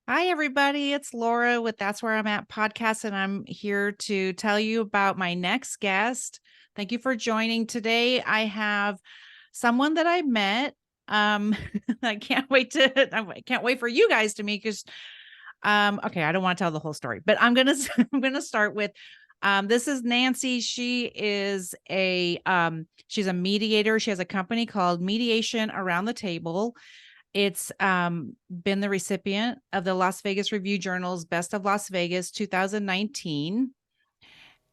Hi, everybody. It's Laura with That's Where I'm At podcast, and I'm here to tell you about my next guest. Thank you for joining today. I have someone that I met. I can't wait I can't wait for you guys to meet because, okay, I don't want to tell the whole story, but I'm gonna I'm gonna start with. This is Nancy. She's a mediator. She has a company called Mediation Around the Table. It's been the recipient of the Las Vegas Review Journal's Best of Las Vegas 2019,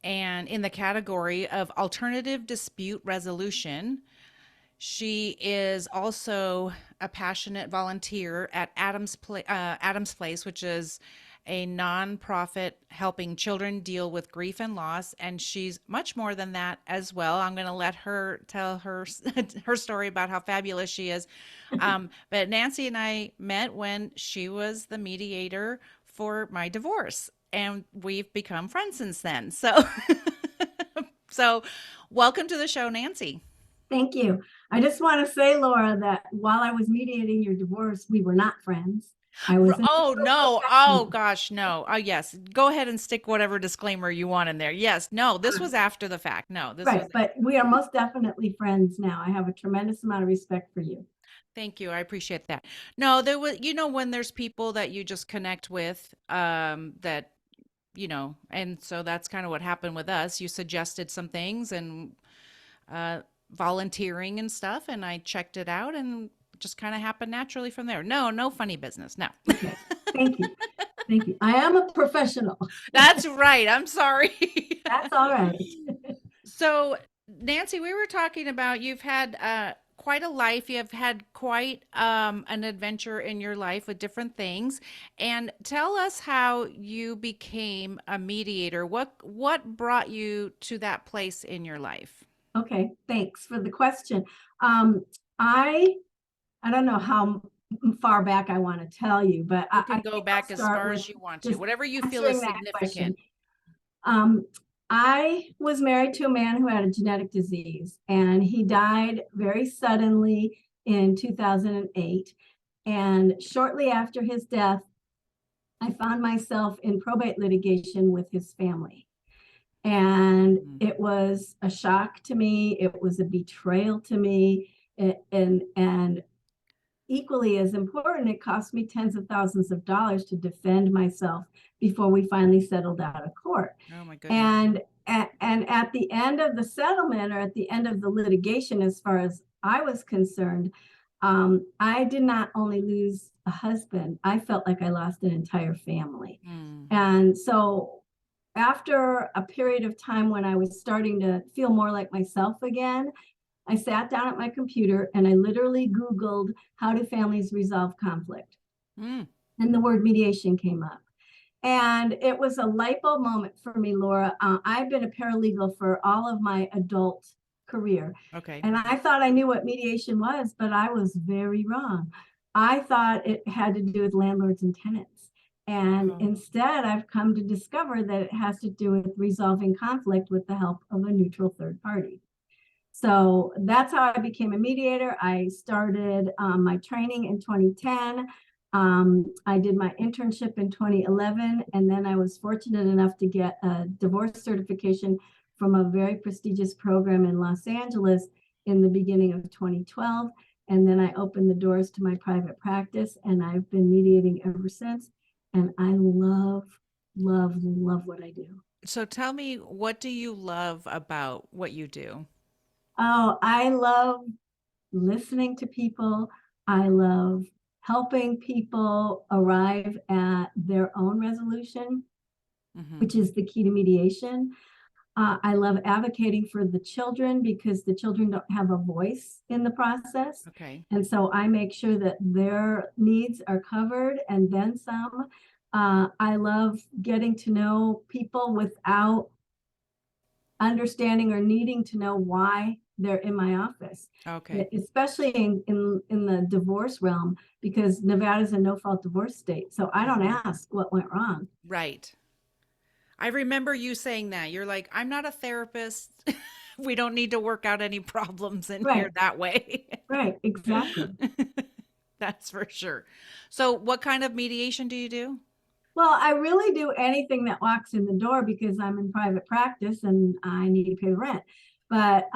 and in the category of alternative dispute resolution. She is also a passionate volunteer at Adams Place, which is a nonprofit helping children deal with grief and loss. And she's much more than that as well. I'm going to let her tell her story about how fabulous she is. But Nancy and I met when she was the mediator for my divorce, and we've become friends since then. So welcome to the show, Nancy. Thank you. I just want to say, Laura, that while I was mediating your divorce, we were not friends. I was an Oh, legal no. Oh, professional. gosh, no. Oh, yes. Go ahead and stick whatever disclaimer you want in there. Yes. No, this was after the fact. No, this was. Right, but we are most definitely friends now. I have a tremendous amount of respect for you. Thank you. I appreciate that. No, there was, when there's people that you just connect with, and so that's kind of what happened with us. You suggested some things and uh, volunteering and stuff, and I checked it out and just kind of happened naturally from there. No, no funny business. No. Okay, thank you. Thank you. I am a professional. That's right. I'm sorry. That's all right. So, Nancy, we were talking about you've had quite a life. You've had quite an adventure in your life with different things. And tell us how you became a mediator. What brought you to that place in your life? Okay, thanks for the question. Um, I I don't know how far back I want to tell you, but You I can go think back I'll as start far with as you want to, just whatever you feel answering is that question. significant. Um, I was married to a man who had a genetic disease, and he died very suddenly in 2008. And shortly after his death, I found myself in probate litigation with his family. And Mm. it was a shock to me. It was a betrayal to me. And equally as important, it cost me tens of thousands of dollars to defend myself before we finally settled out of court. Oh my goodness. And at the end of the settlement, or at the end of the litigation, as far as I was concerned, I did not only lose a husband, I felt like I lost an entire family. Mm. And so after a period of time when I was starting to feel more like myself again, I sat down at my computer and I literally Googled, how do families resolve conflict? Mm. And the word mediation came up. And it was a light bulb moment for me, Laura. I've been a paralegal for all of my adult career. Okay. And I thought I knew what mediation was, but I was very wrong. I thought it had to do with landlords and tenants. And Oh. instead, I've come to discover that it has to do with resolving conflict with the help of a neutral third party. So that's how I became a mediator. I started my training in 2010. I did my internship in 2011, and then I was fortunate enough to get a divorce certification from a very prestigious program in Los Angeles in the beginning of 2012. And then I opened the doors to my private practice, and I've been mediating ever since. And I love, love, love what I do. So tell me, what do you love about what you do? Oh, I love listening to people. I love helping people arrive at their own resolution, Hmm. which is the key to mediation. I love advocating for the children because the children don't have a voice in the process. Okay. And so I make sure that their needs are covered and then some. I love getting to know people without understanding or needing to know why they're in my office, Okay. especially in the divorce realm, because Nevada's a no-fault divorce state. So I don't Hmm. ask what went wrong. Right. I remember you saying that. You're like, I'm not a therapist. We don't need to work out any problems in here Right, that way. right, exactly. That's for sure. So what kind of mediation do you do? Well, I really do anything that walks in the door because I'm in private practice and I need to pay the rent. But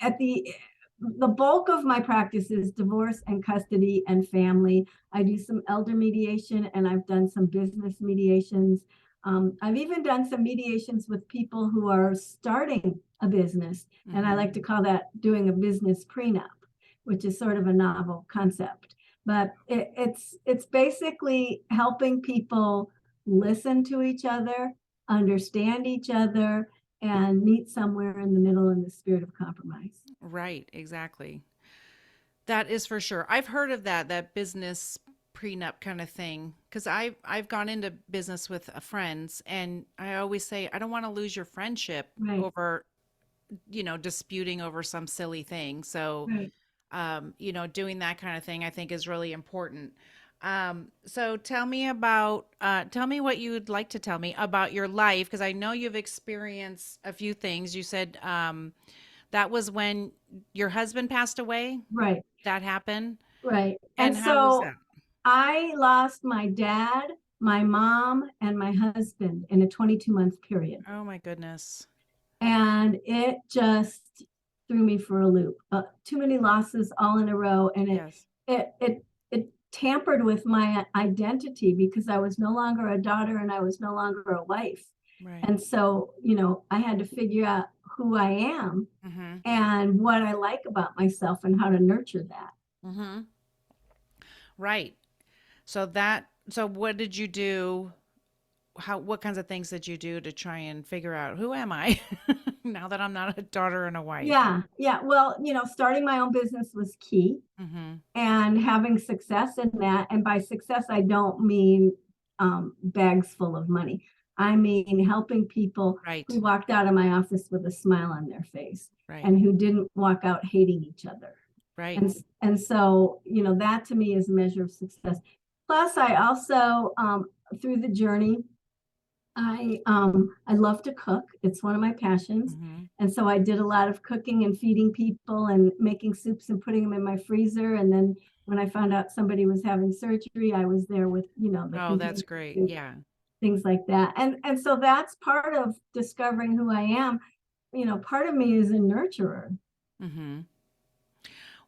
at the bulk of my practice is divorce and custody and family. I do some elder mediation and I've done some business mediations. I've even done some mediations with people who are starting a business, and I like to call that doing a business prenup, which is sort of a novel concept. But it's basically helping people listen to each other, understand each other, and meet somewhere in the middle in the spirit of compromise. Right, exactly. That is for sure. I've heard of that business prenup kind of thing because I've gone into business with friends, and I always say I don't want to lose your friendship Right, over, disputing over some silly thing. So, right. doing that kind of thing I think is really important. So tell me what you'd like to tell me about your life because I know you've experienced a few things. You said that was when your husband passed away. Right, That happened. right. And And how was so that? I lost my dad, my mom, and my husband in a 22-month period. Oh my goodness. And it just threw me for a loop. Too many losses all in a row, and Yes. it tampered with my identity because I was no longer a daughter and I was no longer a wife. Right. And so, I had to figure out who I am Mm-hmm. and what I like about myself and how to nurture that. Mm-hmm. Right. So what did you do? What kinds of things did you do to try and figure out who am I now that I'm not a daughter and a wife? Yeah, yeah. Well, starting my own business was key, Mm-hmm. and having success in that. And by success, I don't mean bags full of money. I mean helping people who Right. walked out of my office with a smile on their face Right. and who didn't walk out hating each other. Right. And so, that to me is a measure of success. Plus, I also, through the journey, I love to cook. It's one of my passions. Mm-hmm. And so I did a lot of cooking and feeding people and making soups and putting them in my freezer. And then when I found out somebody was having surgery, I was there with, the Oh, that's convenient great. soup, Yeah. things like that. And so that's part of discovering who I am. Part of me is a nurturer. Mm-hmm.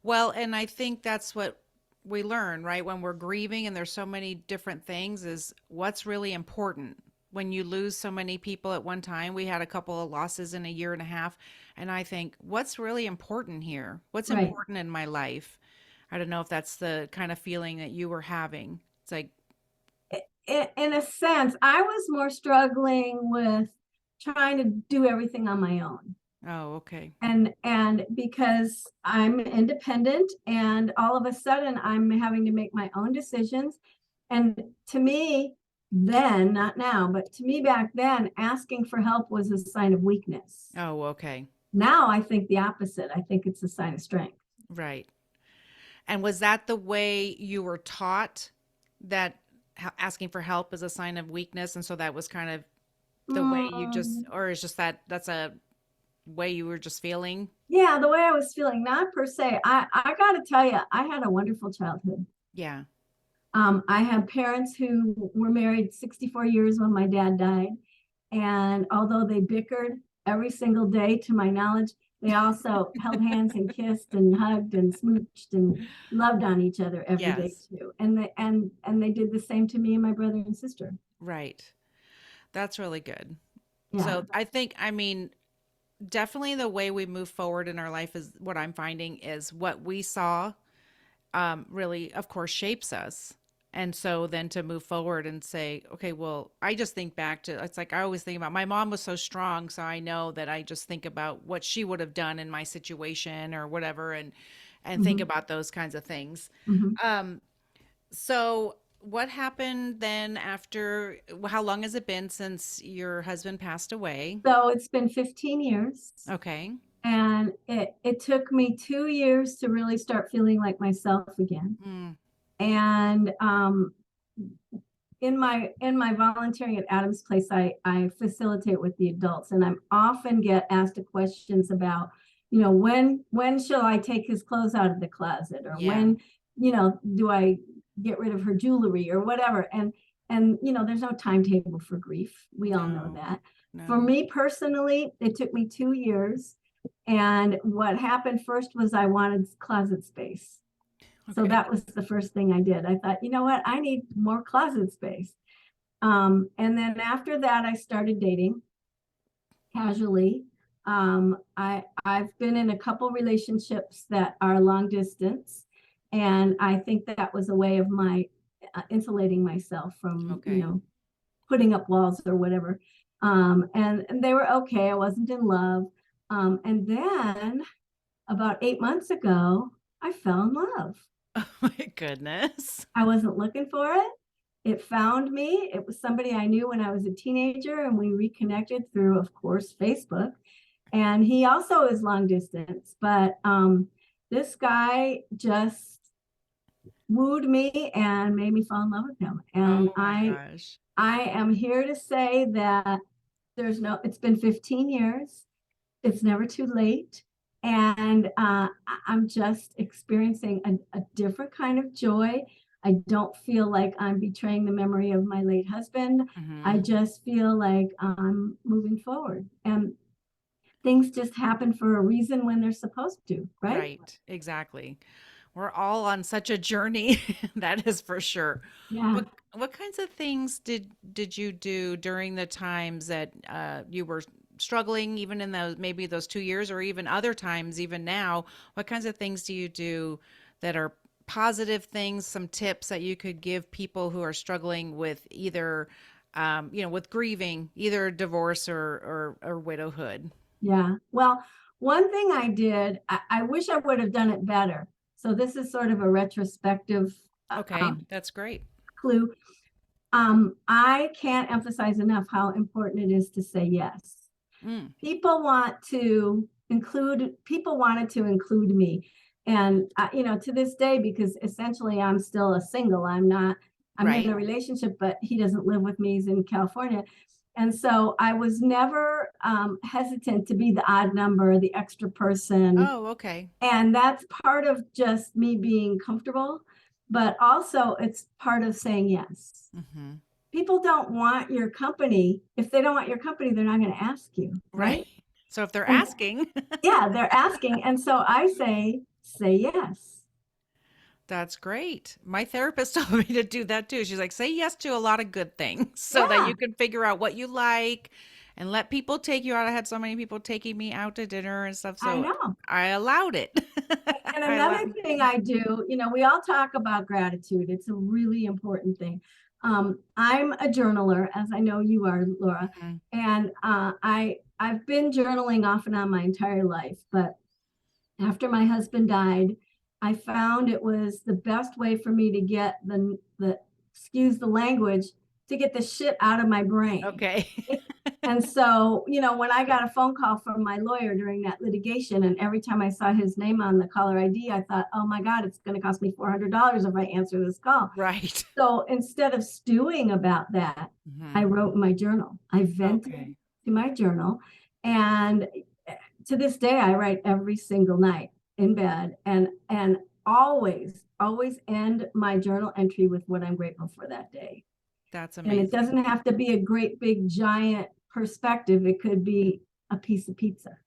Well, and I think that's what we learn, right? When we're grieving and there's so many different things, is what's really important. When you lose so many people at one time, we had a couple of losses in a year and a half. And I think, what's really important here? What's Right. important in my life? I don't know if that's the kind of feeling that you were having. It's like, In a sense, I was more struggling with trying to do everything on my own. oh, okay. And because I'm independent and all of a sudden I'm having to make my own decisions. And to me, then, not now, but to me back then, asking for help was a sign of weakness. Oh, okay. Now I think the opposite. I think it's a sign of strength. Right. And was that the way you were taught that asking for help is a sign of weakness? And so that was kind of the way you just, Mm, or is just that's a way you were just feeling? yeah, the way I was feeling, not per se. I got to tell you, I had a wonderful childhood. Yeah. I had parents who were married 64 years when my dad died. And although they bickered every single day, to my knowledge, they also held hands and kissed and hugged and smooched and loved on each other every day Yes. too. And they did the same to me and my brother and sister. Right. That's really good. Yeah. So I think, I mean, definitely the way we move forward in our life is what I'm finding is what we saw really, of course, shapes us. And so then to move forward and say, okay, well, I just think back to, it's like I always think about my mom was so strong. So I know that I just think about what she would have done in my situation or whatever, and think Mhm, about those kinds of things. mhm. Um, so what happened then after, how long has it been since your husband passed away? So it's been 15 years. Okay. And it took me 2 years to really start feeling like myself again. Mm, And in my volunteering at Adam's Place, I facilitate with the adults, and I'm often get asked questions about, when shall I take his clothes out of the closet, or yeah. do I get rid of her jewelry or whatever? And there's no timetable for grief. We all know No, that. For no. me personally, it took me 2 years. And what happened first was I wanted closet space. So Okay. that was the first thing I did. I thought, you know what? I need more closet space. And then after that, I started dating casually. I've been in a couple relationships that are long distance, and I think that was a way of my insulating myself from, Okay. putting up walls or whatever. And they were okay. I wasn't in love. And then about 8 months ago, I fell in love. Oh my goodness. I wasn't looking for it. It found me. It was somebody I knew when I was a teenager, and we reconnected through, of course, Facebook. And he also is long distance, but this guy just wooed me and made me fall in love with him. And Oh my gosh. I am here to say that it's been 15 years. It's never too late. And I'm just experiencing a different kind of joy. I don't feel like I'm betraying the memory of my late husband. I Hmm. just feel like I'm moving forward. And things just happen for a reason when they're supposed to, right? Right. Exactly. We're all on such a journey. That is for sure. Yeah. What kinds of things did you do during the times that you were struggling, even in those maybe those 2 years, or even other times, even now? What kinds of things do you do that are positive things? Some tips that you could give people who are struggling with either, with grieving, either divorce or widowhood. Yeah. Well, one thing I did, I wish I would have done it better. So this is sort of a retrospective Okay, that's great. clue. I can't emphasize enough how important it is to say yes. Mm, People wanted to include me. And, to this day, because essentially I'm still a single, I'm in right. a relationship, but he doesn't live with me. He's in California. And so I was never hesitant to be the odd number, the extra person. Oh, okay. And that's part of just me being comfortable, but also it's part of saying yes. Hmm. People don't want your company. If they don't want your company, they're not going to ask you, Right. right? So if they're And asking, yeah, they're asking. And so I say yes. that's great. My therapist told me to do that too. She's like, say yes to a lot of good things so that Yeah, you can figure out what you like and let people take you out. I had so many people taking me out to dinner and stuff. I So know. I allowed it. And I another allowed. thing I do, we all talk about gratitude. It's a really important thing. I'm a journaler, as I know you are, Laura, Mhm. and I've been journaling off and on my entire life. But after my husband died, I found it was the best way for me to get the excuse the language, to get the shit out of my brain. Okay. And so, when I got a phone call from my lawyer during that litigation, and every time I saw his name on the caller ID, I thought, oh my God, it's going to cost me $400 if I answer this call. Right. So instead of stewing about that, I Hmm. wrote in my journal. I vented Okay. to my journal. And to this day, I write every single night in bed, and always end my journal entry with what I'm grateful for that day. That's And it amazing. doesn't have to be a great big giant perspective. It could be a piece of pizza.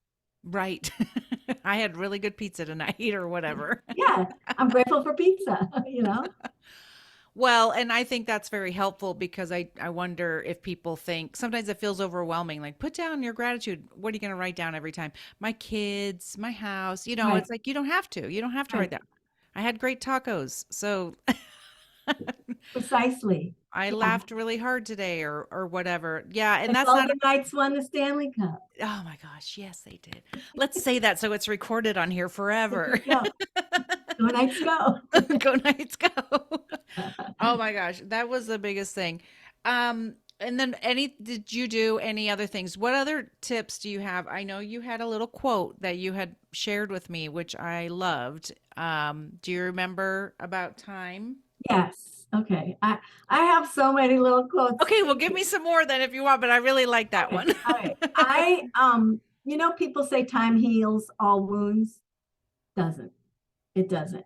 Right. I had really good pizza tonight or whatever. Yeah, I'm grateful for pizza, Well, and I think that's very helpful because I wonder if people think sometimes it feels overwhelming. Like, put down your gratitude. What are you going to write down every time? My kids, my house. Right, It's like you don't have to. You don't have to write right, that. I had great tacos. So precisely. I Yeah, laughed really hard today or whatever. Yeah. And the that's not, Golden Knights won the Stanley Cup. oh my gosh. Yes, they did. Let's say that so it's recorded on here There forever. you go. Go Knights, go. Go Knights, go. Oh my gosh, that was the biggest thing. And then did you do any other things? What other tips do you have? I know you had a little quote that you had shared with me, which I loved. Do you remember about time? Yes. Okay. I have so many little quotes. Okay, well, give me some more then if you want, but I really like that Okay. one. All right. People say time heals all wounds. Doesn't. It doesn't.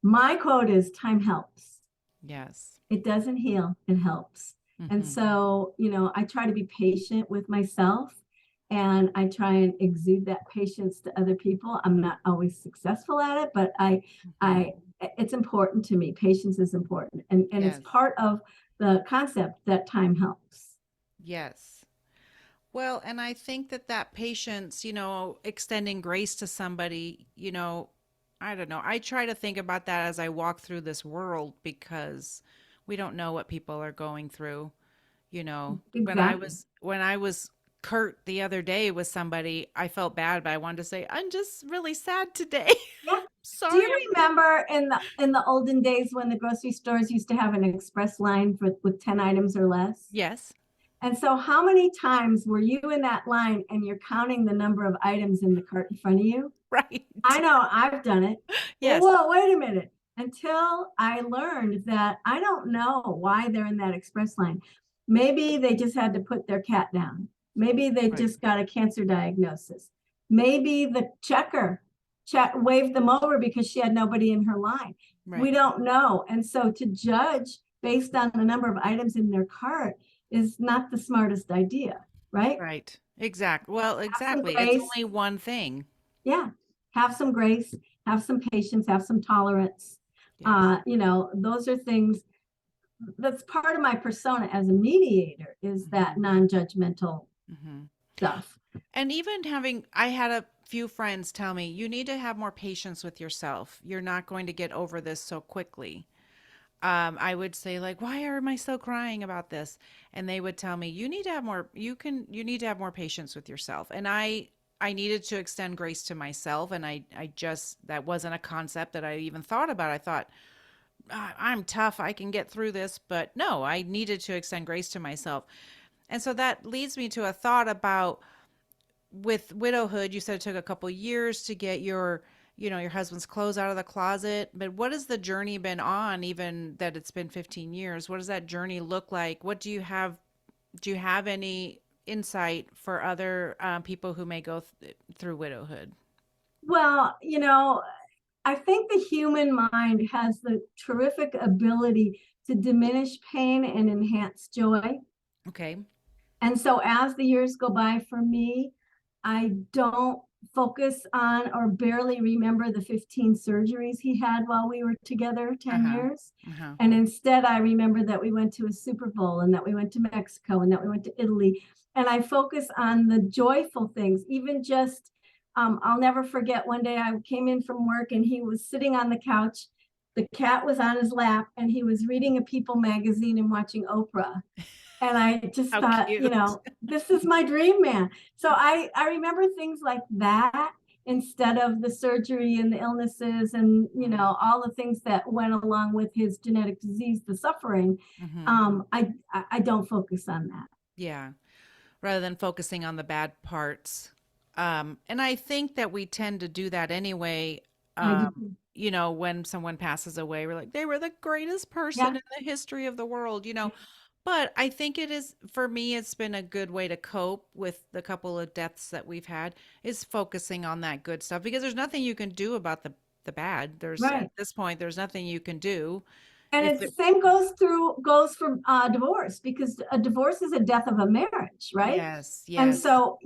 My quote is time helps. Yes. It doesn't heal, it helps. And Mhm. so, I try to be patient with myself and I try and exude that patience to other people. I'm not always successful at it, but Mhm. it's important to me. Patience is important. And it's Yes. part of the concept that time helps. Yes. Well, and I think that patience, extending grace to somebody, I don't know. I try to think about that as I walk through this world because we don't know what people are going through. When I Exactly. was curt the other day with somebody, I felt bad, but I wanted to say, I'm just really sad today. Yeah. Do Sorry. you remember in the olden days when the grocery stores used to have an express line with 10 items or less? Yes. And so how many times were you in that line and you're counting the number of items in the cart in front of you? Right. I know I've done it. Well, Yes. whoa, wait a minute. Until I learned that I don't know why they're in that express line. Maybe they just had to put their cat down. Maybe they Right. just got a cancer diagnosis. Maybe the waved them over because she had nobody in her line. We Right. don't know. And so to judge based on the number of items in their cart is not the smartest idea, right? Right. Exactly. Well, Have some exactly. It's grace. only one thing. Yeah. Have some grace, have some patience, have some tolerance. Yes. Those are things that's part of my persona as a mediator is that Hmm. non-judgmental Hmm. stuff. And even I had a few friends tell me, you need to have more patience with yourself. You're not going to get over this so quickly. I would say like, why am I still crying about this? And they would tell me, you need to have more, you need to have more patience with yourself. And I needed to extend grace to myself. And I just, that wasn't a concept that I even thought about. I thought, I'm tough. I can get through this. But no, I needed to extend grace to myself. And so that leads me to a thought about with widowhood. You said it took a couple years to get your husband's clothes out of the closet, but what has the journey been on, even that it's been 15 years? What does that journey look like? What do you have any insight for other people who may go through widowhood? Well, I think the human mind has the terrific ability to diminish pain and enhance joy. Okay. And so as the years go by for me, I don't focus on or barely remember the 15 surgeries he had while we were together 10 Uh-huh. years. Uh-huh. And instead, I remember that we went to a Super Bowl and that we went to Mexico and that we went to Italy. And I focus on the joyful things, even just, I'll never forget one day I came in from work and he was sitting on the couch. The cat was on his lap and he was reading a People magazine and watching Oprah. And I just How thought, cute. this is my dream man. So I remember things like that instead of the surgery and the illnesses and, Mm-hmm. all the things that went along with his genetic disease, the suffering. Mm-hmm. I don't focus on that. Yeah. Rather than focusing on the bad parts. And I think that we tend to do that anyway. I do. When someone passes away, we're like, they were the greatest person Yeah, in the history of the world. But I think it is, for me, it's been a good way to cope with the couple of deaths that we've had, is focusing on that good stuff because there's nothing you can do about the bad. At right. this point, there's nothing you can do. And If it's the it, same goes for divorce because a divorce is a death of a marriage, right? yes, And yes, so,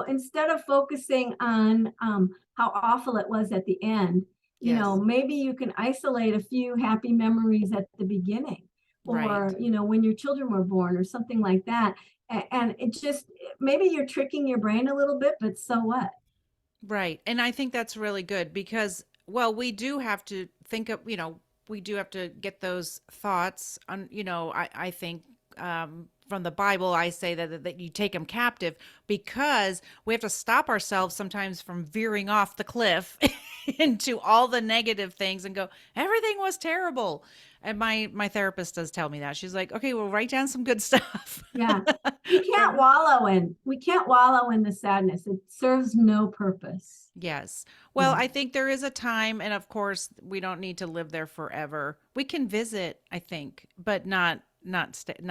instead of focusing on how awful it was at the end, yes, maybe you can isolate a few happy memories at the beginning, right. or when your children were born, or something like that. And it just maybe you're tricking your brain a little bit, but so what? Right. And I think that's really good because, well, we do have to think of, we do have to get those thoughts on, I think from the Bible, I say that you take them captive because we have to stop ourselves sometimes from veering off the cliff into all the negative things and go, everything was terrible. And my therapist does tell me that. She's like, okay, well, write down some good stuff. Yeah. We can't wallow in the sadness. It serves no purpose. Yes. Well, Yeah. I think there is a time, and of course, we don't need to live there forever. We can visit, I think, but not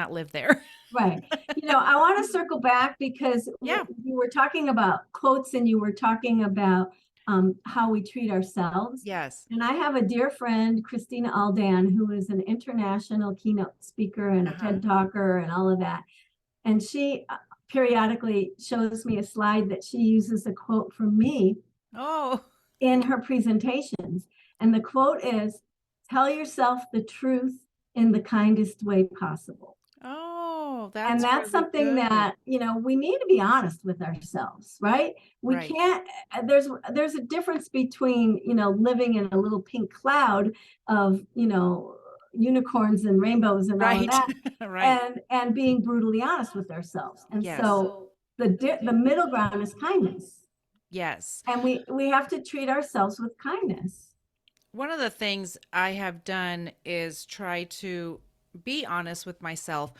live there. Right. I want to circle back because Yeah. you were talking about quotes and you were talking about how we treat ourselves. Yes. And I have a dear friend, Christina Aldan, who is an international keynote speaker and a TED talker and all of that. And she periodically shows me a slide that she uses a quote from me in her presentations. And the quote is, "Tell yourself the truth in the kindest way possible." Oh, And that's that's really something good. that, we need to be honest with ourselves, right? We Right. can't, there's a difference between, living in a little pink cloud of, unicorns and rainbows and all of Right. that, Right. and being brutally honest with ourselves. And Yes. so the middle ground is kindness. Yes. And we have to treat ourselves with kindness. One of the things I have done is try to be honest with myself,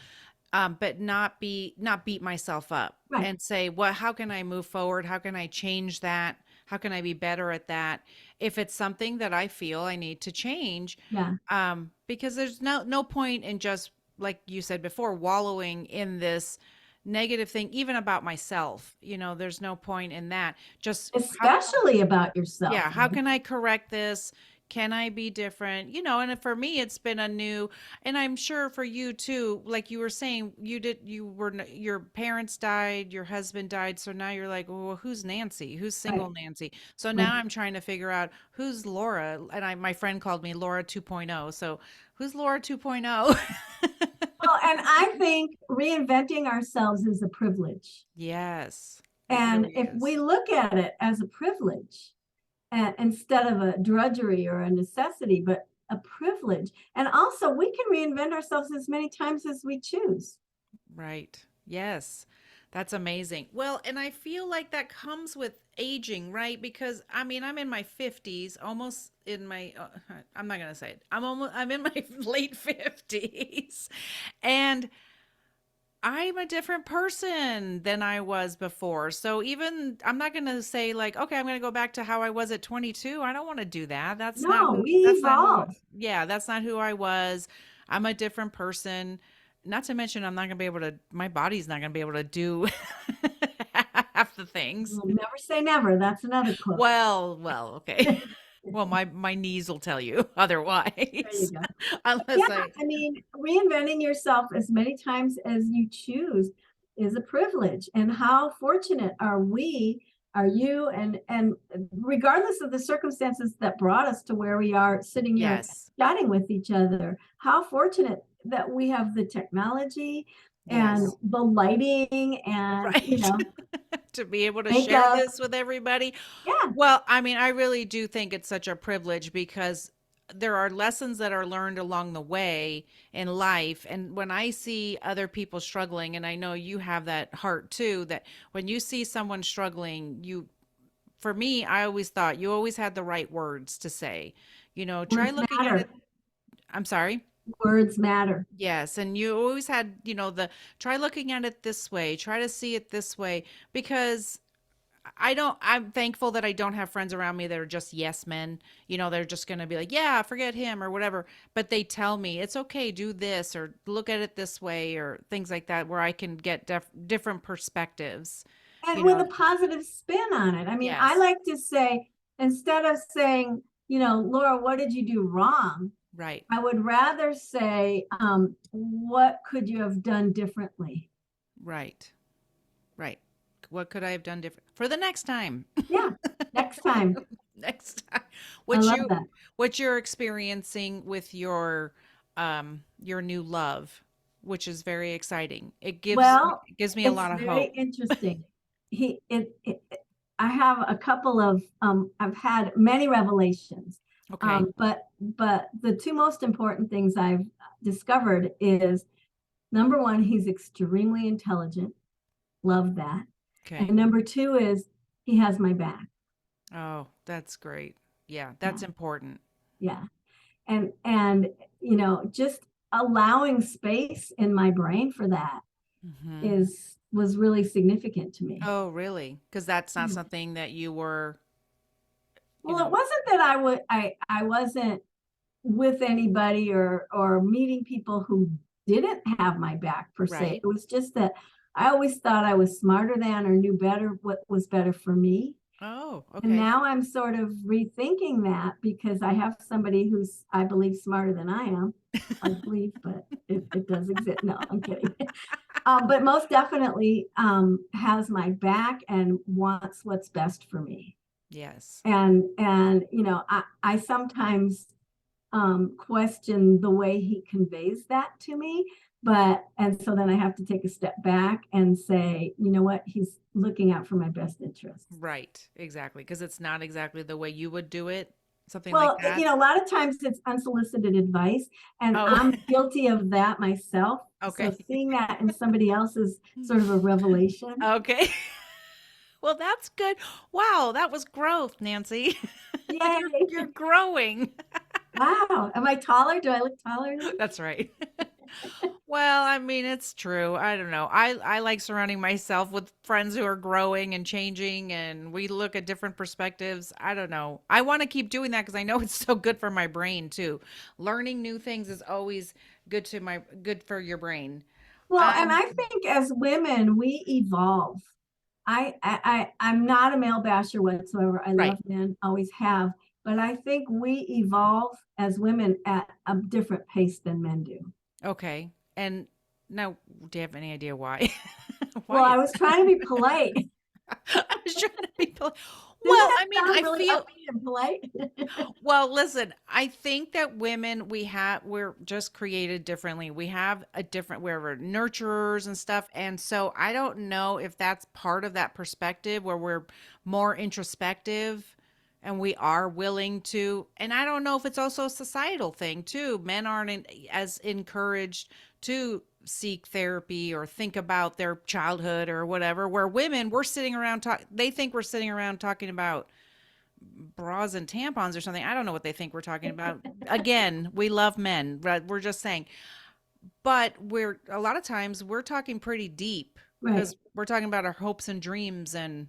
but not beat myself up Right. and say, well, how can I move forward? How can I change that? How can I be better at that? If it's something that I feel I need to change, Yeah. because there's no point in just, like you said before, wallowing in this negative thing, even about myself. There's no point in that. Just Especially about yourself. yeah, how can I correct this? Can I be different? And for me, it's been a new, and I'm sure for you too, like you were saying, your parents died, your husband died. So now you're like, well, who's Nancy? Who's single Right. Nancy? So now I'm trying to figure out who's Laura. And my friend called me Laura 2.0. So who's Laura 2.0? Well, and I think reinventing ourselves is a privilege. Yes. And Really if is. we look at it as a privilege, instead of a drudgery or a necessity, but a privilege. And also, we can reinvent ourselves as many times as we choose. Right. Yes. That's amazing. Well, and I feel like that comes with aging, right? Because I'm in my 50s, almost in my I'm not going to say it. I'm in my late 50s. And I'm a different person than I was before. So even I'm not going to say like, okay, I'm going to go back to how I was at 22. I don't want to do that. No, we evolve. Yeah, that's not who I was. I'm a different person. Not to mention I'm not going to be able to, my body's not going to be able to do half the things. We'll never say never. That's another quote. Well, okay. Well, my knees will tell you otherwise. There you go. Unless Yeah, I mean, reinventing yourself as many times as you choose is a privilege. And how fortunate are you, and regardless of the circumstances that brought us to where we are sitting here yes. chatting with each other, how fortunate that we have the technology and Yes. the lighting and, Right. To be able to share makeup. this with everybody. Yeah. Well, I really do think it's such a privilege because there are lessons that are learned along the way in life. And when I see other people struggling, and I know you have that heart too, that when you see someone struggling, for me, I always thought you always had the right words to say. Try Words looking at matter. it. I'm sorry. Words matter. Yes, and you always had, the try looking at it this way, try to see it this way, because I'm thankful that I don't have friends around me that are just yes men. They're just going to be like, yeah, forget him or whatever. But they tell me it's okay, do this or look at it this way or things like that, where I can get different perspectives. And with a positive spin on it. I mean, I Yes. like to say, instead of saying, Laura, what did you do wrong? Right. I would rather say, what could you have done differently? Right. Right. What could I have done different for the next time? Yeah, next time. Next time. I love that. What you're experiencing with your new love, which is very exciting. It gives me a lot of very hope. interesting. I have a couple of I've had many revelations. Okay. But the two most important things I've discovered is, number one, he's extremely intelligent. Love that. Okay. And number two is he has my back. Oh, that's great. Yeah, that's important. Yeah. And just allowing space in my brain for that was really significant to me. Oh, really? Because that's not something that you were. Well, it wasn't that I wasn't with anybody or meeting people who didn't have my back per se. Right. It was just that I always thought I was smarter than or knew better what was better for me. Oh, And okay. now I'm sort of rethinking that because I have somebody who's, I believe, smarter than I am. I believe, but it does exist. No, I'm kidding. But most definitely has my back and wants what's best for me. Yes. And I sometimes question the way he conveys that to me. And so then I have to take a step back and say, you know what, he's looking out for my best interests. Right. Exactly. Because it's not exactly the way you would do it. Something like Well, that. a lot of times it's unsolicited advice, and Oh, I'm guilty of that myself. So okay. seeing that in somebody else is sort of a revelation. Okay. Well, that's good. Wow, that was growth, Nancy. You're Yay. growing. Wow. Am I taller? Do I look taller now? That's right. Well, I mean, it's true. I don't know. I like surrounding myself with friends who are growing and changing, and we look at different perspectives. I don't know. I want to keep doing that because I know it's so good for my brain too. Learning new things is always good for your brain. Well, and Um, I think as women, we evolve. I'm not a male basher whatsoever. I right. love men, always have, but I think we evolve as women at a different pace than men do. Okay. And now, do you have any idea why? Why Well, I is was trying to be polite. I was trying to be Doesn't well, that I mean, sound I really feel upbeat and polite? well, listen, I think that women we're just created differently. We have a different we're nurturers and stuff. And so I don't know if that's part of that perspective where we're more introspective and we are willing to, and I don't know if it's also a societal thing too. Men aren't as encouraged to seek therapy or think about their childhood or whatever, where women we're sitting around they think we're sitting around talking about bras and tampons or something. I don't know what they think we're talking about. Again, we love men, but we're just saying. But we're a lot of times we're talking pretty deep Right. because we're talking about our hopes and dreams and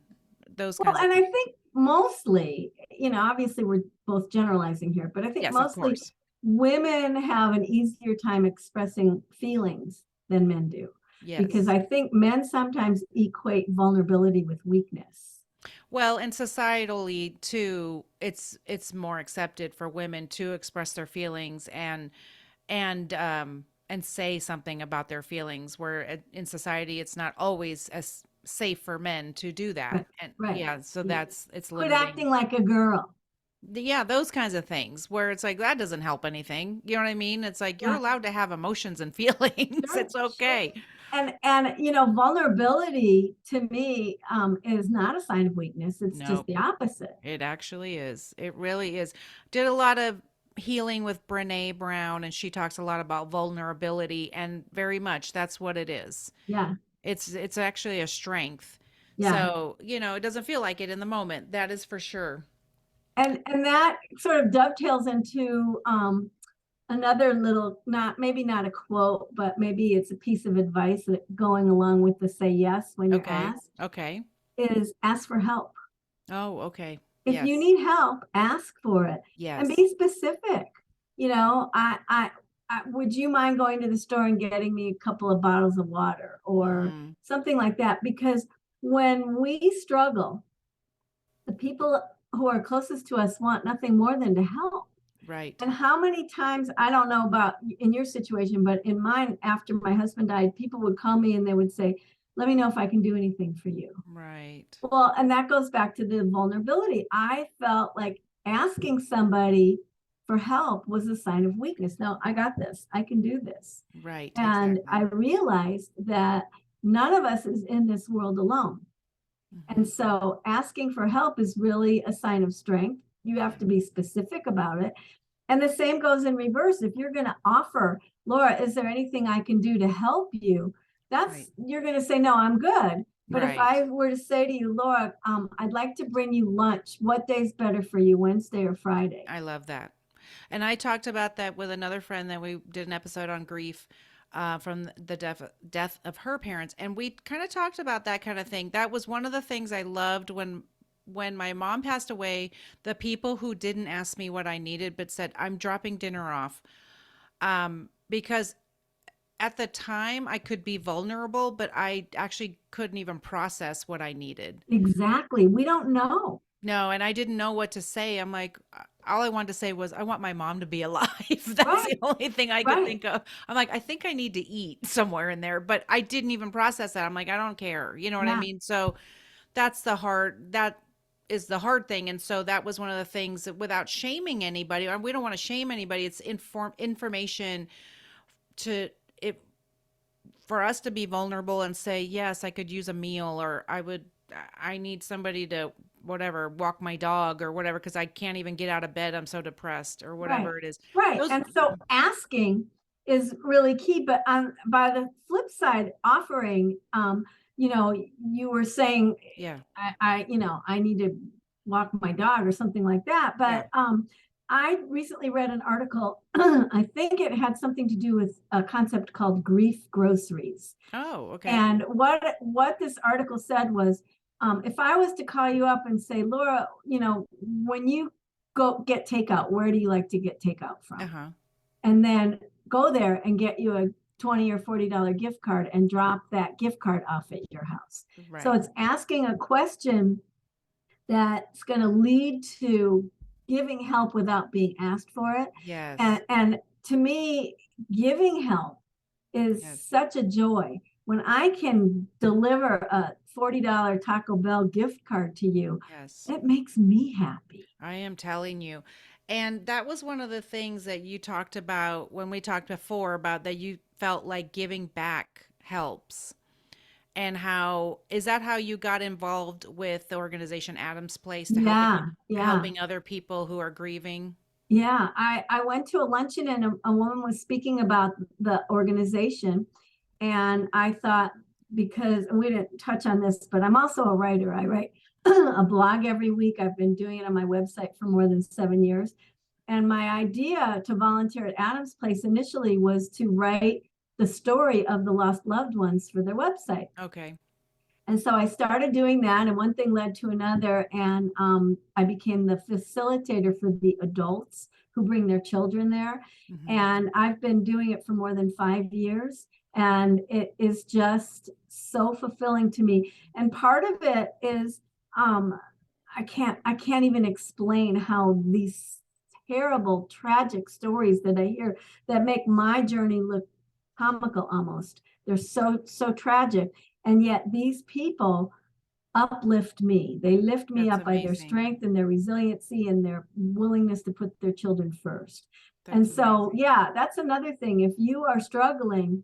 those Well, kinds of and I things. think mostly, obviously we're both generalizing here, but I think Yes, of mostly course. women have an easier time expressing feelings than men do. Because Yes. I think men sometimes equate vulnerability with weakness. Well, and societally too, it's more accepted for women to express their feelings and say something about their feelings where in society it's not always as safe for men to do that. Right. And Right. yeah, so Yeah. it's Quit limiting. acting like a girl. Yeah, those kinds of things where it's like that doesn't help anything. You know what I mean? It's like you're Yeah. allowed to have emotions and feelings. Sure. It's Sure. okay. And vulnerability to me is not a sign of weakness. It's just No, the opposite. it actually is. It really is. Did a lot of healing with Brene Brown, and she talks a lot about vulnerability, and very much that's what it is. Yeah. It's actually a strength. Yeah. So, it doesn't feel like it in the moment. That is for sure. And that sort of dovetails into another little, not maybe not a quote, but maybe it's a piece of advice that going along with the say yes when you're Okay. asked Okay. is ask for help. Oh, okay. If you Yes. need help, ask for it and Yes. be specific. Would you mind going to the store and getting me a couple of bottles of water or Hmm. something like that? Because when we struggle, the people who are closest to us want nothing more than to help. Right. And how many times, I don't know about in your situation, but in mine, after my husband died, people would call me and they would say, let me know if I can do anything for you. Right. Well, and that goes back to the vulnerability. I felt like asking somebody for help was a sign of weakness. No, I got this. I can do this. Right. And I Exactly. realized that none of us is in this world alone. And Hmm. so asking for help is really a sign of strength. You have to be specific about it. And the same goes in reverse. If you're going to offer, Laura, is there anything I can do to help you? Right. You're going to say, no, I'm good. But if Right. I were to say to you, Laura, I'd like to bring you lunch. What day's better for you, Wednesday or Friday? I love that. And I talked about that with another friend that we did an episode on grief from the death of her parents, and we kind of talked about that kind of thing. That was one of the things I loved when my mom passed away. The people who didn't ask me what I needed but said, "I'm dropping dinner off," because at the time I could be vulnerable, but I actually couldn't even process what I needed. Exactly. We don't know. No, and I didn't know what to say. I'm like, all I wanted to say was, I want my mom to be alive. That's Right, the only thing I could right. think of. I'm like, I think I need to eat somewhere in there, but I didn't even process that. I'm like, I don't care. You know what I Yeah, mean? So that is the hard thing. And so that was one of the things that, without shaming anybody, and we don't want to shame anybody. It's information to it for us to be vulnerable and say, yes, I could use a meal, or I need somebody to whatever, walk my dog or whatever, because I can't even get out of bed. I'm so depressed or right, whatever it is. right. Those, And so asking is really key. But by the flip side, offering, you were saying, yeah, I need to walk my dog or something like that. yeah. But I recently read an article. I think it had something to do with a concept called grief groceries. Oh, okay. And what this article said was, if I was to call you up and say, Laura, when you go get takeout, where do you like to get takeout from? Uh-huh. And then go there and get you a $20 or $40 gift card and drop that gift card off at your house. So Right. it's asking a question that's going to lead to giving help without being asked for it. Yes. And to me, giving help is Yes. such a joy. When I can deliver a $40 Taco Bell gift card to you, Yes. it makes me happy. I am telling you. And that was one of the things that you talked about when we talked before, about that you felt like giving back helps. And how is that how you got involved with the organization Adam's Place, to Yeah, yeah. helping other people who are grieving? Yeah, I went to a luncheon and a woman was speaking about the organization. And I thought, because we didn't touch on this, but I'm also a writer. I write a blog every week. I've been doing it on my website for more than 7 years. And my idea to volunteer at Adam's Place initially was to write the story of the lost loved ones for their website. Okay. And so I started doing that, and one thing led to another. And I became the facilitator for the adults who bring their children there. Hmm. And I've been doing it for more than 5 years. And it is just so fulfilling to me. And part of it is um, I can't even explain how these terrible, tragic stories that I hear that make my journey look comical almost. They're so tragic. And yet these people uplift me. They lift me That's up by their amazing. strength and their resiliency and their willingness to put their children first. And That's so, amazing. yeah, that's another thing. If you are struggling,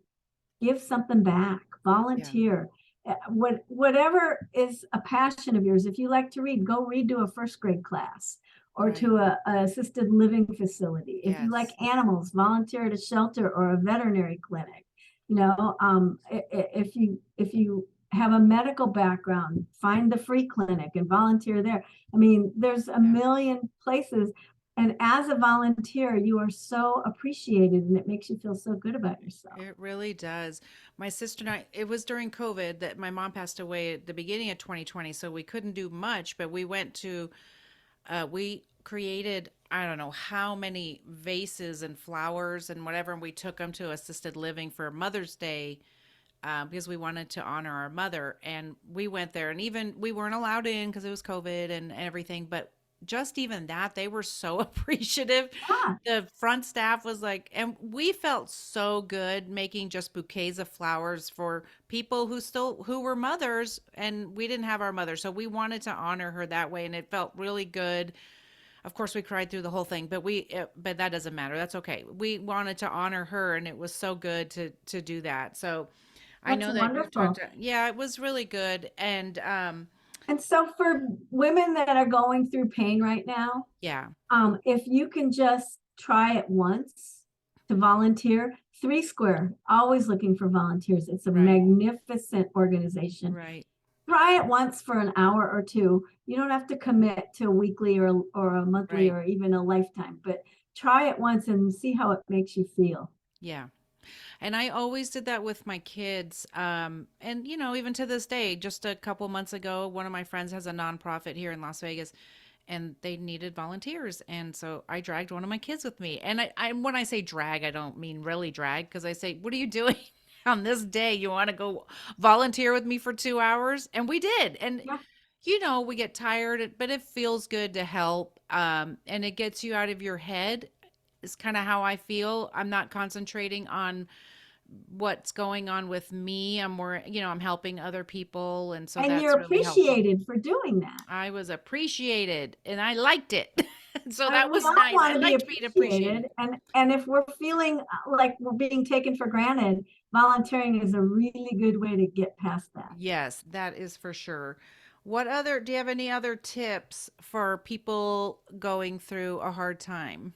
give something back, Yeah. volunteer. Whatever is a passion of yours. If you like to read, go read to a first grade class or Right. to a assisted living facility. If you like Yes. animals, volunteer at a shelter or a veterinary clinic. If you have a medical background, find the free clinic and volunteer there. I mean, there's a Yeah. million places. And as a volunteer, you are so appreciated and it makes you feel so good about yourself. It really does. My sister and I, it was during COVID that my mom passed away at the beginning of 2020, so we couldn't do much, but we created, I don't know how many vases and flowers and whatever, and we took them to assisted living for Mother's Day, because we wanted to honor our mother. And we went there, and even we weren't allowed in because it was COVID and everything. But just even that, they were so appreciative. Yeah, The front staff was like, and we felt so good making just bouquets of flowers for people who were mothers, and we didn't have our mother. So we wanted to honor her that way. And it felt really good. Of course, we cried through the whole thing, but that doesn't matter. That's okay. We wanted to honor her, and it was so good to do that. So I that's know that you talked wonderful. to, yeah, it was really good. And And so for women that are going through pain right now, yeah, if you can just try it once to volunteer, Three Square, always looking for volunteers. It's a right, magnificent organization. right. Try it once for an hour or two. You don't have to commit to a weekly or a monthly Right. or even a lifetime, but try it once and see how it makes you feel. Yeah. And I always did that with my kids. And even to this day, just a couple months ago, one of my friends has a nonprofit here in Las Vegas. and they needed volunteers. And so I dragged one of my kids with me. And when I say drag, I don't mean really drag, because I say, what are you doing on this day? You want to go volunteer with me for 2 hours? And we did. And, Yeah. we get tired, but it feels good to help. And it gets you out of your head, is kind of how I feel. I'm not concentrating on what's going on with me. I'm more, I'm helping other people. And so And you're that's really helpful. appreciated for doing that. I was appreciated and I liked it. So I mean, that we was all nice. I want to be liked being appreciated. appreciated, and if we're feeling like we're being taken for granted, volunteering is a really good way to get past that. Yes, that is for sure. Do you have any other tips for people going through a hard time?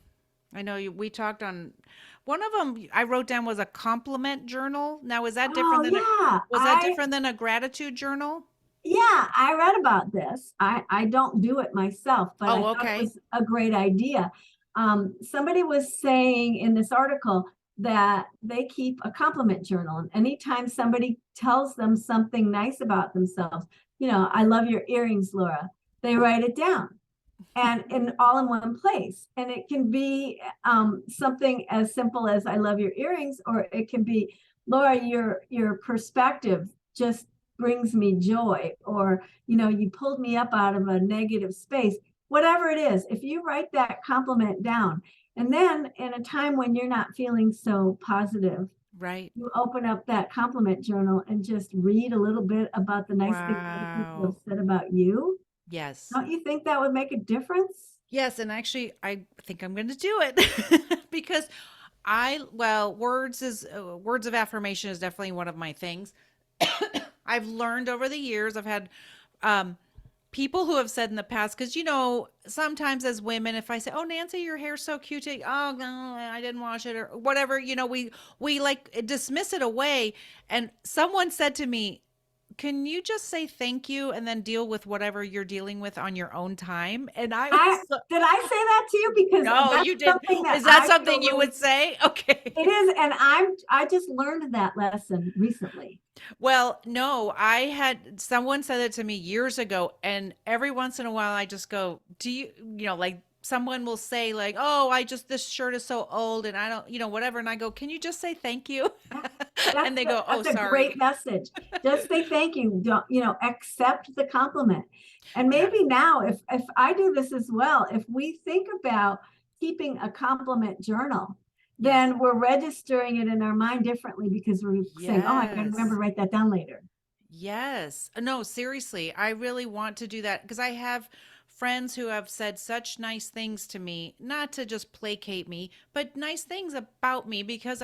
I know we talked on one of them I wrote down was a compliment journal. Now, Oh yeah, was that different than a gratitude journal? I read about this. I don't do it myself, but I Oh, thought it okay. was a great idea. Somebody was saying in this article that they keep a compliment journal, and anytime somebody tells them something nice about themselves, I love your earrings, Laura, they write it down and in all in one place. And it can be something as simple as I love your earrings, or it can be, Laura, your perspective just brings me joy, or you pulled me up out of a negative space. Whatever it is, if you write that compliment down, and then in a time when you're not feeling so positive, Right. you open up that compliment journal and just read a little bit about the nice things other people have Wow. said about you. Yes. Don't you think that would make a difference? Yes, and actually I think I'm going to do it because words of affirmation is definitely one of my things. I've learned over the years. I've had um, people who have said in the past, because sometimes as women, if I say, "Oh, Nancy, your hair's so cute," oh no, I didn't wash it or whatever, we like dismiss it away. And someone said to me, can you just say thank you and then deal with whatever you're dealing with on your own time? And I was I Did I say that to you? Because no, that's you didn't. something that Is that I feel something you really, would say? it Okay. is, and I just learned that lesson recently. Well, no, I had someone said it to me years ago, and every once in a while I just go, do you, like someone will say like, "Oh, this shirt is so old and I don't, whatever." And I go, "Can you just say thank you?" Yeah, And they go, "Oh, that's a great sorry." message. Just say thank you. Don't, accept the compliment. And Yeah. maybe now, if I do this as well, if we think about keeping a compliment journal, Yes. then we're registering it in our mind differently, because we're saying, "Oh, I got to remember Yes. to write that down later." Yes. No, seriously. I really want to do that because I have friends who have said such nice things to me, not to just placate me, but nice things about me because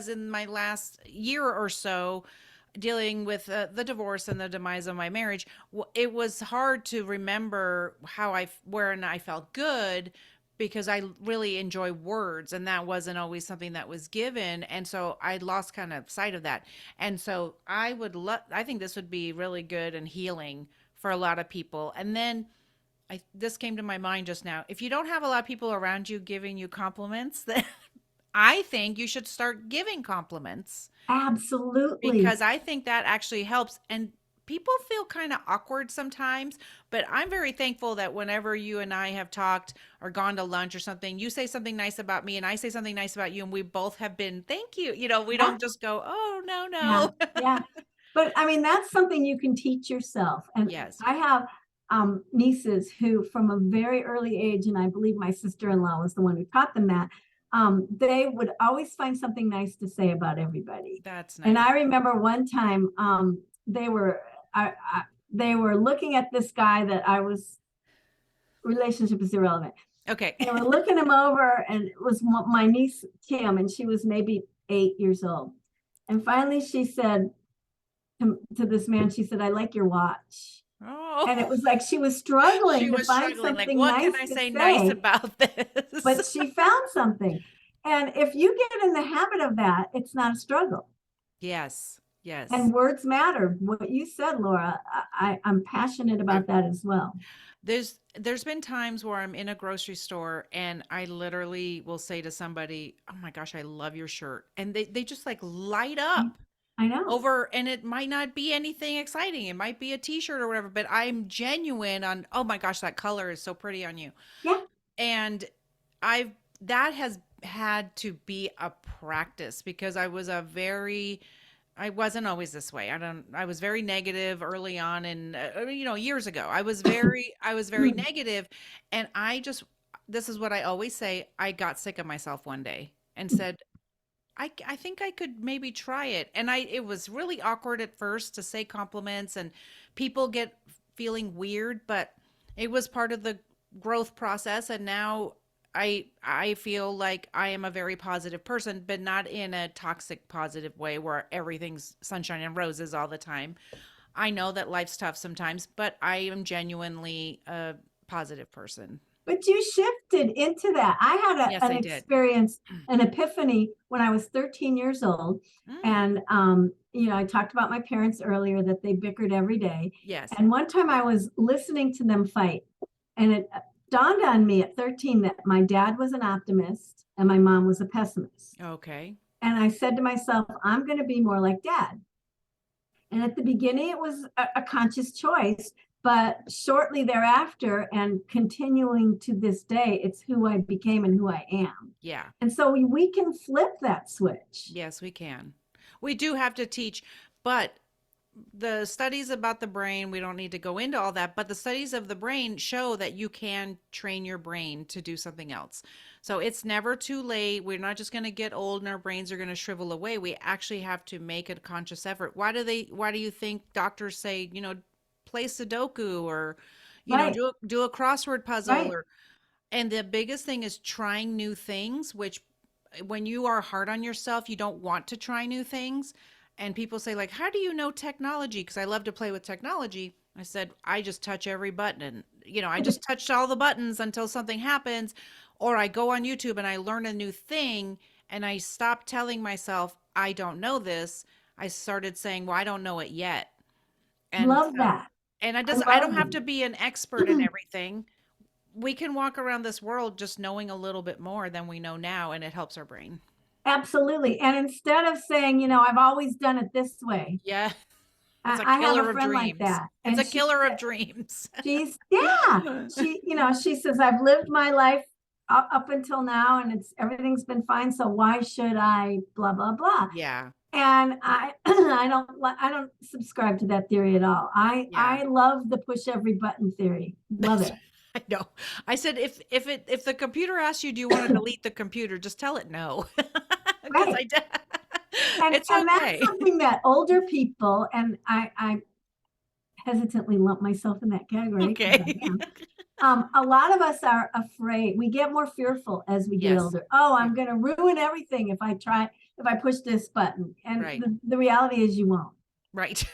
in my last year or so dealing with the divorce and the demise of my marriage, it was hard to remember where and I felt good, because I really enjoy words, and that wasn't always something that was given, and so I lost kind of sight of that. And so I think this would be really good and healing for a lot of people. And then this came to my mind just now. If you don't have a lot of people around you giving you compliments, then I think you should start giving compliments, Absolutely. because I think that actually helps. And people feel kind of awkward sometimes, but I'm very thankful that whenever you and I have talked or gone to lunch or something, you say something nice about me and I say something nice about you, and we both have been, thank you. We Yeah, don't just go, oh, no, yeah, no. yeah. But I mean, that's something you can teach yourself. And Yes. I have nieces who, from a very early age, and I believe my sister-in-law was the one who taught them that, they would always find something nice to say about everybody. That's And nice. I remember one time they were they were looking at this guy that I was, relationship is irrelevant. Okay. They were looking him over, and it was my niece Kim, and she was maybe 8 years old. And finally, she said to this man, she said, "I like your watch." And it Oh, was like she was she struggling to was find struggling. Like, something what can nice I to say nice say, about this? but she found something. And if you get in the habit of that, it's not a struggle. Yes. Yes. And words matter. What you said, Laura, I'm passionate I about that as well. there's been times where I'm in a grocery store and I literally will say to somebody, "Oh my gosh, I love your shirt." And they just like light up. I know. over, and it might not be anything exciting. It might be a t-shirt or whatever, but I'm genuine on, oh my gosh, that color is so pretty on you. Yeah. And I've that has had to be a practice because I wasn't always this way. I was very negative early on and years ago. I was very negative, and this is what I always say, I got sick of myself one day and said, I think I could maybe try it. And it was really awkward at first to say compliments, and people get feeling weird, but it was part of the growth process. And now I feel like I am a very positive person, but not in a toxic positive way where everything's sunshine and roses all the time. I know that life's tough sometimes, but I am genuinely a positive person. But you shifted into that. I had Yes, an I did. experience, an epiphany when I was 13 years old. Mm, And, I talked about my parents earlier that they bickered every day. yes. And one time I was listening to them fight, and it dawned on me at 13 that my dad was an optimist and my mom was a pessimist. Okay. And I said to myself, I'm going to be more like dad. And at the beginning, it was a conscious choice, but shortly thereafter and continuing to this day, it's who I became and who I am. Yeah. And so we can flip that switch. Yes, we can. We do have to teach, but the studies about the brain, we don't need to go into all that, but the studies of the brain show that you can train your brain to do something else. So it's never too late. We're not just going to get old and our brains are going to shrivel away. We actually have to make a conscious effort. Why do you think doctors say, play Sudoku or, Right, do a crossword puzzle right. or, and the biggest thing is trying new things, which when you are hard on yourself, you don't want to try new things. And people say, like, how do you know technology? Because I love to play with technology. I said, I just touch every button. I just touched all the buttons until something happens. Or I go on YouTube and I learn a new thing and I stop telling myself, I don't know this. I started saying, well, I don't know it yet. And Love that. I I love don't have to be an expert in that. everything. We can walk around this world just knowing a little bit more than we know now, and it helps our brain. Absolutely. And instead of saying, I've always done it this way, Yeah, it's a I have a killer of friend like dreams. that. It's And a killer of dreams. yeah, she says, I've lived my life up until now and everything's been fine. So why should I blah, blah, blah. Yeah, And I don't subscribe to that theory at all. yeah. I love the push every button theory. Love That's it. I know. I said if the computer asks you, do you want to delete the computer? Just tell it no. Because Right. I did. It's And that's okay. something that older people, and I hesitantly lump myself in that category because I Okay. am. A lot of us are afraid. We get more fearful as we get Yes. older. Oh, Yeah. I'm going to ruin everything if I push this button. And Right. the reality is you won't. Right.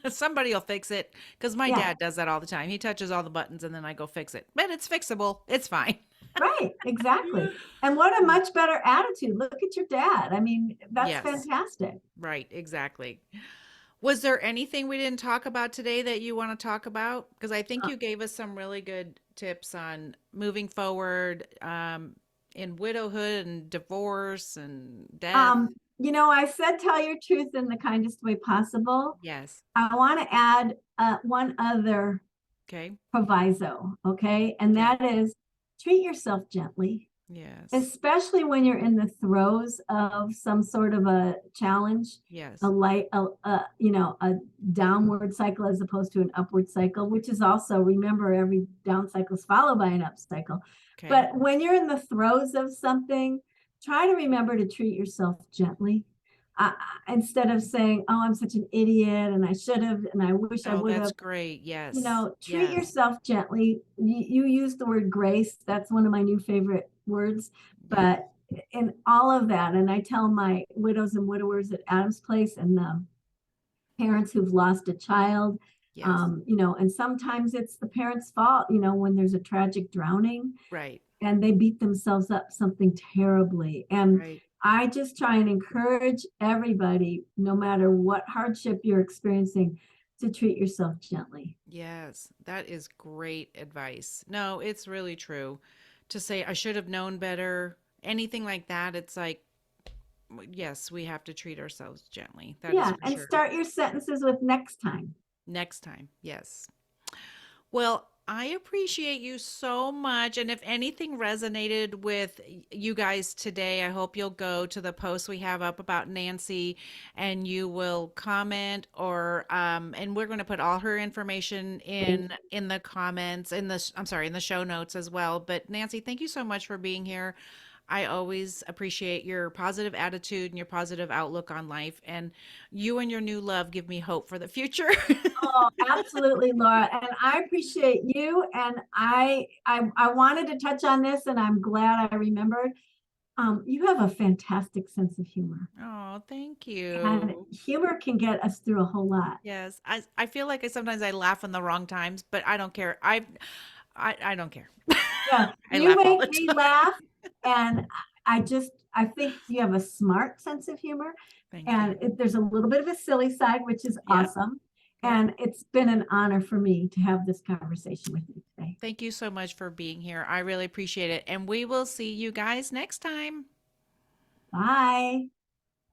Somebody will fix it because my Yeah, dad does that all the time. He touches all the buttons and then I go fix it. But it's fixable. It's fine. right. Exactly. And what a much better attitude. Look at your dad. I mean, that's Yes. fantastic. Right. Exactly. Was there anything we didn't talk about today that you want to talk about? Because I think Uh, you gave us some really good tips on moving forward in widowhood and divorce and death. I said tell your truth in the kindest way possible. Yes. I want to add one other Okay. proviso, okay? And Okay. that is treat yourself gently, Yes. especially when you're in the throes of some sort of a challenge, Yes. a downward cycle as opposed to an upward cycle, which is also, remember, every down cycle is followed by an up cycle. Okay. But when you're in the throes of something, try to remember to treat yourself gently. Instead of saying, oh, I'm such an idiot and I should have and I wish I Oh, would that's have, great. Yes. treat Yes. yourself gently. You use the word grace. That's one of my new favorite words. Yeah. But in all of that, and I tell my widows and widowers at Adam's Place and the parents who've lost a child, Yes. and sometimes it's the parents' fault, when there's a tragic drowning Right. and they beat themselves up something terribly. And Right. I just try and encourage everybody, no matter what hardship you're experiencing, to treat yourself gently. Yes. That is great advice. No, it's really true. To say I should have known better, anything like that, it's like Yes, we have to treat ourselves gently. That is Yeah, for and sure. start your sentences with next time. Next time. Yes. Well, I appreciate you so much. And if anything resonated with you guys today, I hope you'll go to the post we have up about Nancy and you will comment and we're going to put all her information in the comments I'm sorry, in the show notes as well. But Nancy, thank you so much for being here. I always appreciate your positive attitude and your positive outlook on life. And you and your new love give me hope for the future. Oh, absolutely, Laura. And I appreciate you. And I wanted to touch on this, and I'm glad I remembered. You have a fantastic sense of humor, Oh, thank and you. humor can get us through a whole lot. Yes, I feel like sometimes I laugh in the wrong times, but I don't care. I don't care. Yeah, I you laugh all the make me time. laugh, and I think you have a smart sense of humor, Thank and you. there's a little bit of a silly side, which is Yep, awesome. yep. And it's been an honor for me to have this conversation with you today. Thank you so much for being here. I really appreciate it. And we will see you guys next time. Bye.